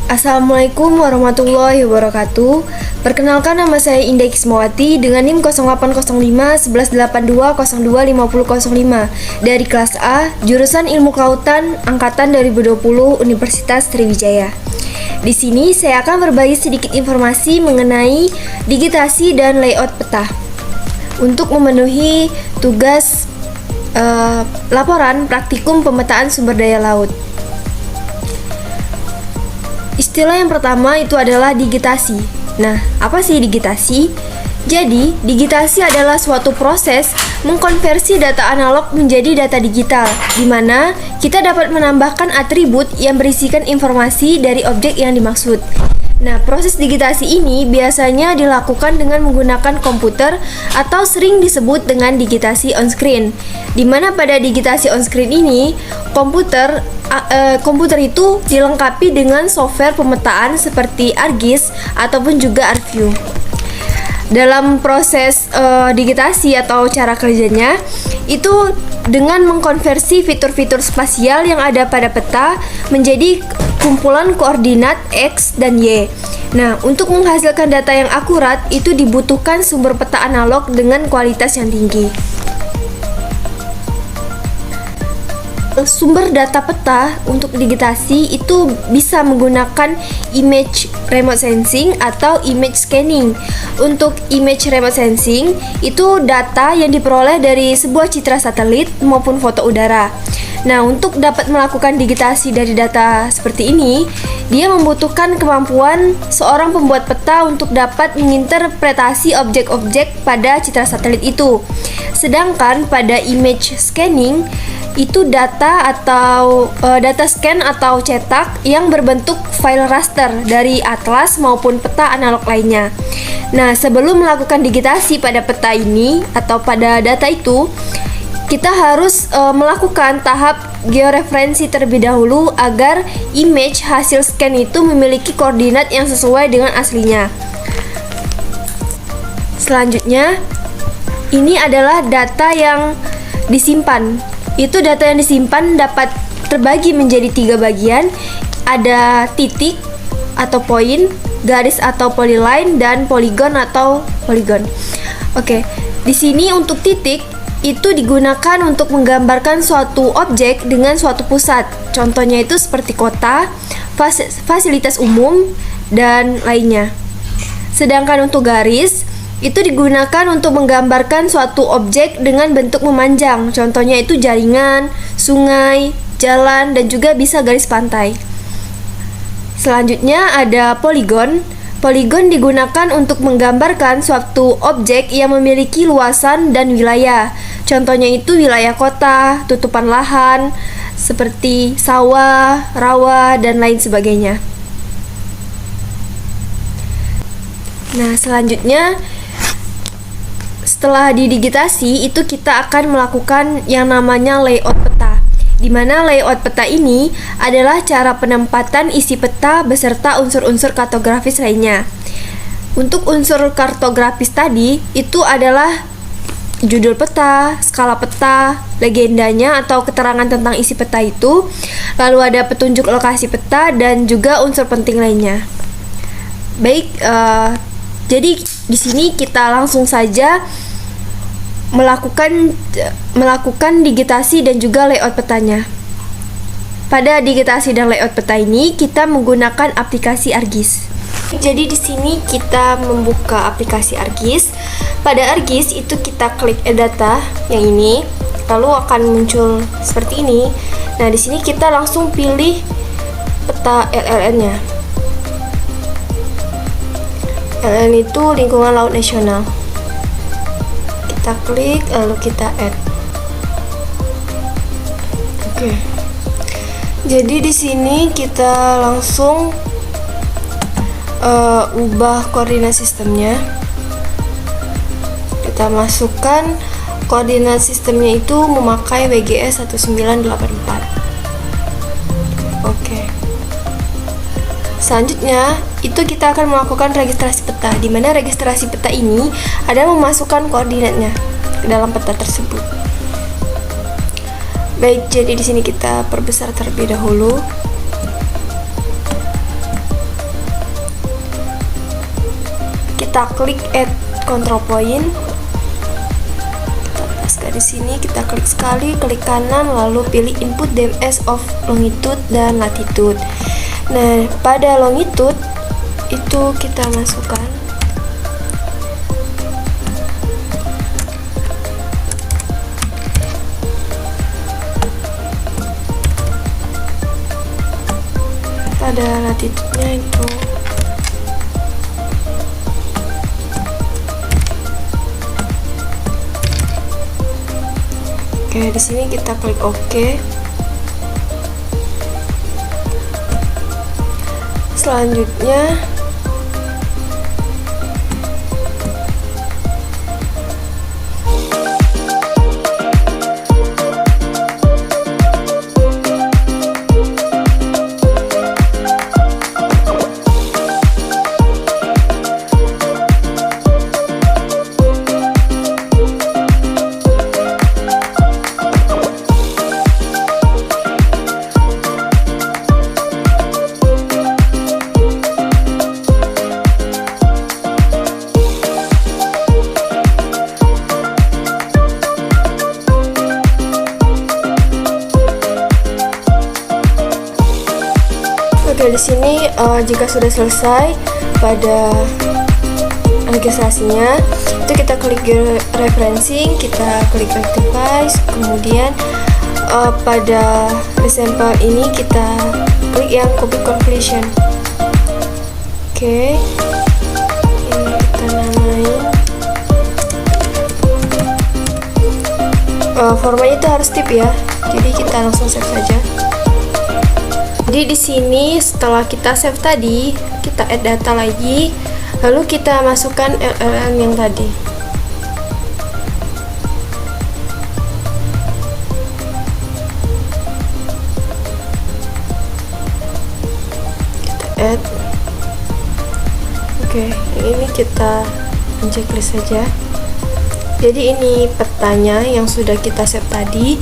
Assalamualaikum warahmatullahi wabarakatuh. Perkenalkan, nama saya Indah Kismawati dengan NIM 0805 1182 02 5005 dari kelas A, jurusan Ilmu Kelautan, angkatan 2020 Universitas Sriwijaya. Di sini saya akan berbagi sedikit informasi mengenai digitasi dan layout peta untuk memenuhi tugas laporan praktikum pemetaan sumber daya laut. Istilah yang pertama itu adalah digitasi. Nah, apa sih digitasi? Jadi, digitasi adalah suatu proses mengkonversi data analog menjadi data digital, di mana kita dapat menambahkan atribut yang berisikan informasi dari objek yang dimaksud. Nah, proses digitasi ini biasanya dilakukan dengan menggunakan komputer atau sering disebut dengan digitasi on-screen, di mana pada digitasi on-screen ini, komputer itu dilengkapi dengan software pemetaan seperti ArcGIS ataupun juga ArcView. Dalam proses digitasi atau cara kerjanya itu dengan mengkonversi fitur-fitur spasial yang ada pada peta menjadi kumpulan koordinat X dan Y. Nah, untuk menghasilkan data yang akurat itu dibutuhkan sumber peta analog dengan kualitas yang tinggi. Sumber data peta untuk digitasi itu bisa menggunakan image remote sensing atau image scanning. Untuk image remote sensing itu data yang diperoleh dari sebuah citra satelit maupun foto udara. Nah, untuk dapat melakukan digitasi dari data seperti ini, dia membutuhkan kemampuan seorang pembuat peta untuk dapat menginterpretasi objek-objek pada citra satelit itu. Sedangkan pada image scanning itu data scan atau cetak yang berbentuk file raster dari atlas maupun peta analog lainnya. Nah, sebelum melakukan digitasi pada peta ini atau pada data itu, kita harus melakukan tahap georeferensi terlebih dahulu agar image hasil scan itu memiliki koordinat yang sesuai dengan aslinya. Selanjutnya, ini adalah data yang disimpan. Itu data yang disimpan dapat terbagi menjadi 3 bagian. Ada titik atau poin, garis atau polyline, dan poligon atau poligon. Oke, di sini untuk titik itu digunakan untuk menggambarkan suatu objek dengan suatu pusat. Contohnya itu seperti kota, fasilitas umum, dan lainnya. Sedangkan untuk garis itu digunakan untuk menggambarkan suatu objek dengan bentuk memanjang. Contohnya itu jaringan, sungai, jalan, dan juga bisa garis pantai. Selanjutnya ada poligon. Poligon digunakan untuk menggambarkan suatu objek yang memiliki luasan dan wilayah. Contohnya itu wilayah kota, tutupan lahan, seperti sawah, rawa, dan lain sebagainya. Nah, selanjutnya setelah didigitasi itu kita akan melakukan yang namanya layout peta, di mana layout peta ini adalah cara penempatan isi peta beserta unsur-unsur kartografis lainnya. Untuk unsur kartografis tadi itu adalah judul peta, skala peta, legendanya atau keterangan tentang isi peta itu, lalu ada petunjuk lokasi peta dan juga unsur penting lainnya. Baik, jadi di sini kita langsung saja melakukan digitasi dan juga layout petanya. Pada digitasi dan layout peta ini kita menggunakan aplikasi ArcGIS. Jadi di sini kita membuka aplikasi ArcGIS. Pada ArcGIS itu kita klik data yang ini, lalu akan muncul seperti ini. Nah, di sini kita langsung pilih peta LLN-nya. LLN itu lingkungan laut nasional. Kita klik lalu kita add. Oke. Jadi di sini kita langsung ubah koordinat sistemnya. Kita masukkan koordinat sistemnya itu memakai WGS 1984. Oke. Selanjutnya itu kita akan melakukan registrasi peta, di mana registrasi peta ini adalah memasukkan koordinatnya ke dalam peta tersebut. Baik, jadi di sini kita perbesar terlebih dahulu. kita klik add control point. Di sini kita klik sekali, klik kanan, lalu pilih input DMS of longitude dan latitude. Nah, pada longitude itu kita masukkan pada latitude-nya itu oke. Di sini kita klik OK. Selanjutnya oke, di sini jika sudah selesai pada registrasinya, itu kita klik referencing, kita klik rectify, kemudian pada resample ini kita klik yang copy completion. Oke, ini kita namain. Formanya itu harus tip ya, jadi kita langsung save saja. Jadi di sini setelah kita save tadi, kita add data lagi, lalu kita masukkan LLM yang tadi. Kita add. Oke, ini kita checklist saja. Jadi ini petanya yang sudah kita save tadi.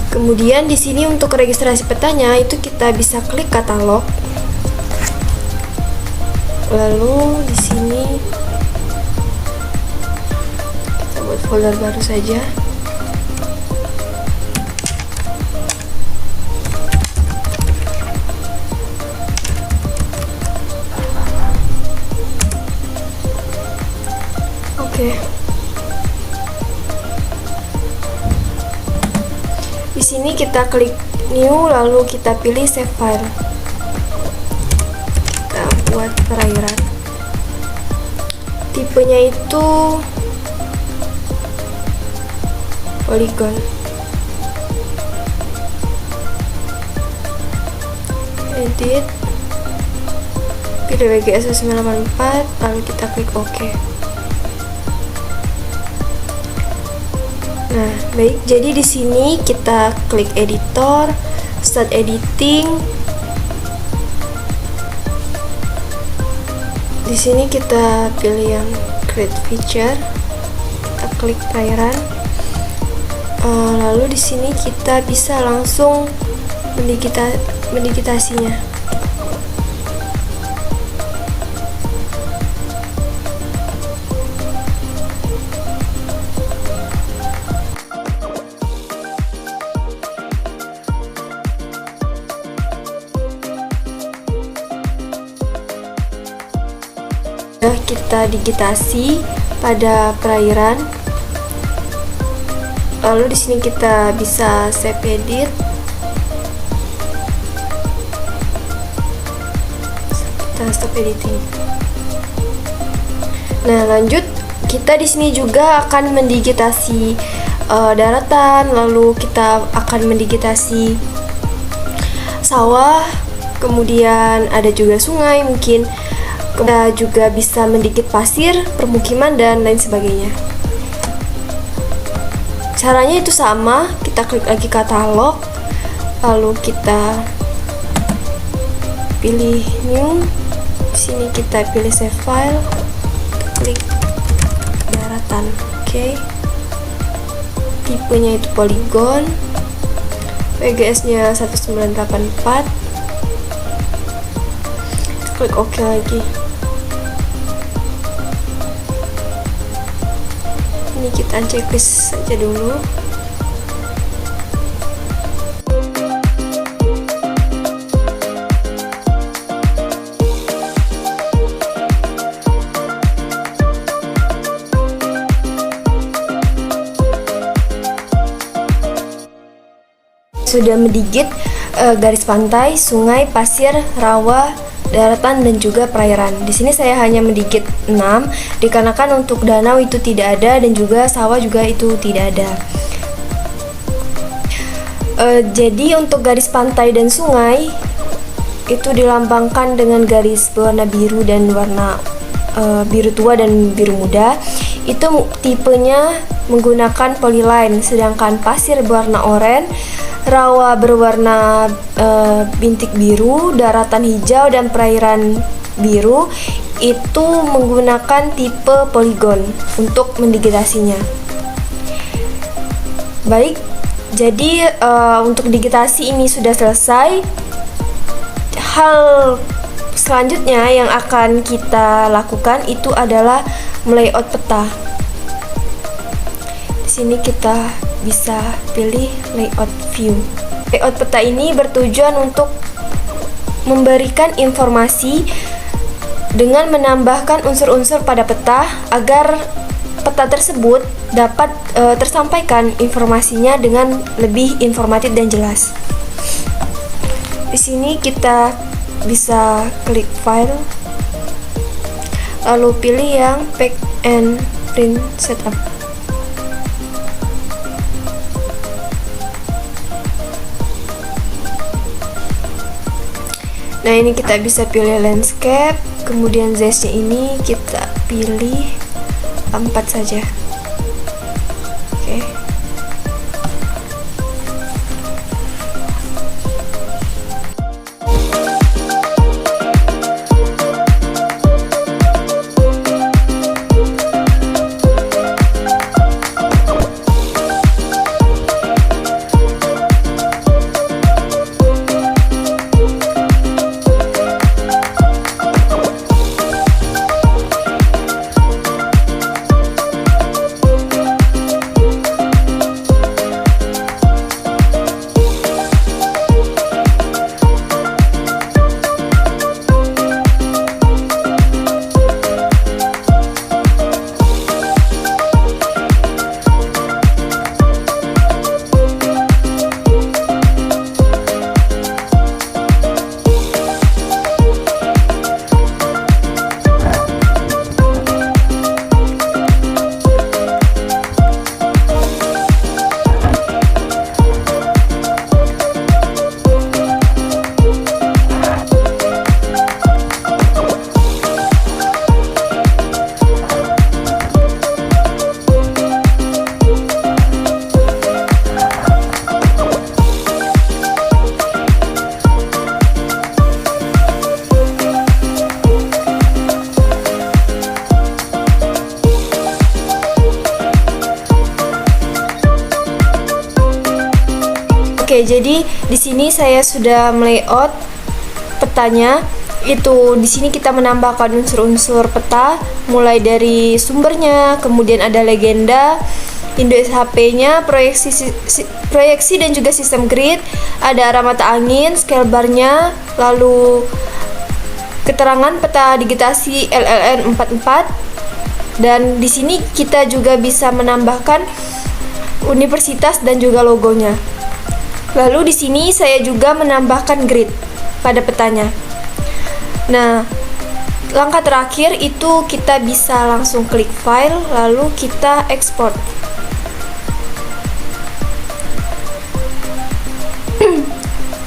Kemudian di sini untuk registrasi petanya itu kita bisa klik katalog. Lalu di sini kita buat folder baru saja. Oke. Di sini kita klik new, lalu kita pilih save file. Kita buat perairan. Tipenya itu polygon. Edit. Pilih WGS 984, lalu kita klik OK. Nah, baik. Jadi di sini kita klik editor, start editing. Di sini kita pilih yang create feature. Kita klik perairan. Lalu di sini kita bisa langsung mendigitasinya. Kita digitasi pada perairan. Lalu di sini kita bisa save edit. Kita stop editing. Nah, lanjut kita di sini juga akan mendigitasi daratan, lalu kita akan mendigitasi sawah, kemudian ada juga sungai mungkin. Kita juga bisa mendikit pasir, permukiman, dan lain sebagainya. Caranya itu sama, kita klik lagi katalog, lalu kita pilih new. Di sini kita pilih save file, kita klik daratan. Oke. Tipenya itu polygon, WGS-nya 1984. Klik OK lagi. sini kita checklist saja dulu. Sudah mendigit garis pantai, sungai, pasir, rawa, daratan, dan juga perairan. Di sini saya hanya mendigit 6 dikarenakan untuk danau itu tidak ada dan juga sawah juga itu tidak ada. Jadi untuk garis pantai dan sungai itu dilambangkan dengan garis berwarna biru dan warna biru tua dan biru muda. Itu tipenya menggunakan polyline, sedangkan pasir berwarna oranye, rawa berwarna bintik biru, daratan hijau, dan perairan biru itu menggunakan tipe poligon untuk mendigitasinya. Baik, jadi untuk digitasi ini sudah selesai. Hal selanjutnya yang akan kita lakukan itu adalah melayout peta. Di sini kita bisa pilih layout view. Layout peta ini bertujuan untuk memberikan informasi dengan menambahkan unsur-unsur pada peta agar peta tersebut dapat tersampaikan informasinya dengan lebih informatif dan jelas. Di sini kita bisa klik file, lalu pilih yang pack and print setup. Nah, ini kita bisa pilih landscape, kemudian size-nya ini kita pilih 4 saja. Oke. Oke, jadi di sini saya sudah melayout petanya. Itu di sini kita menambahkan unsur-unsur peta mulai dari sumbernya, kemudian ada legenda, indeks HP-nya, proyeksi dan juga sistem grid, ada arah mata angin, scale bar-nya, lalu keterangan peta digitasi LLN 44, dan di sini kita juga bisa menambahkan universitas dan juga logonya. Lalu di sini saya juga menambahkan grid pada petanya. Nah, langkah terakhir itu kita bisa langsung klik file lalu kita ekspor.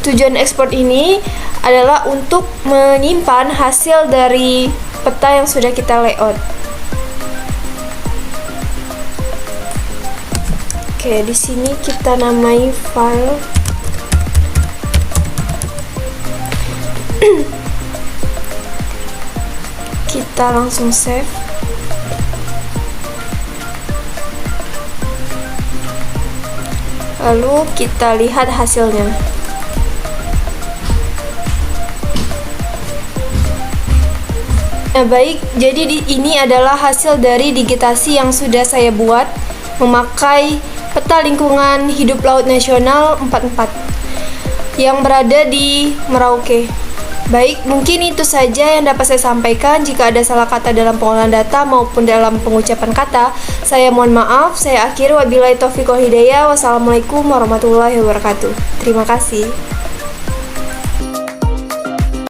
Tujuan ekspor ini adalah untuk menyimpan hasil dari peta yang sudah kita layout. Oke, di sini kita namai file. Kita langsung save. Lalu kita lihat hasilnya. Nah, baik, jadi ini adalah hasil dari digitasi yang sudah saya buat. memakai peta lingkungan hidup laut nasional 44 yang berada di Merauke. Baik, mungkin itu saja yang dapat saya sampaikan. Jika ada salah kata dalam pengolahan data maupun dalam pengucapan kata, saya mohon maaf. Saya akhiri, wabillahi taufiq wal hidayah. Wassalamualaikum warahmatullahi wabarakatuh. Terima kasih.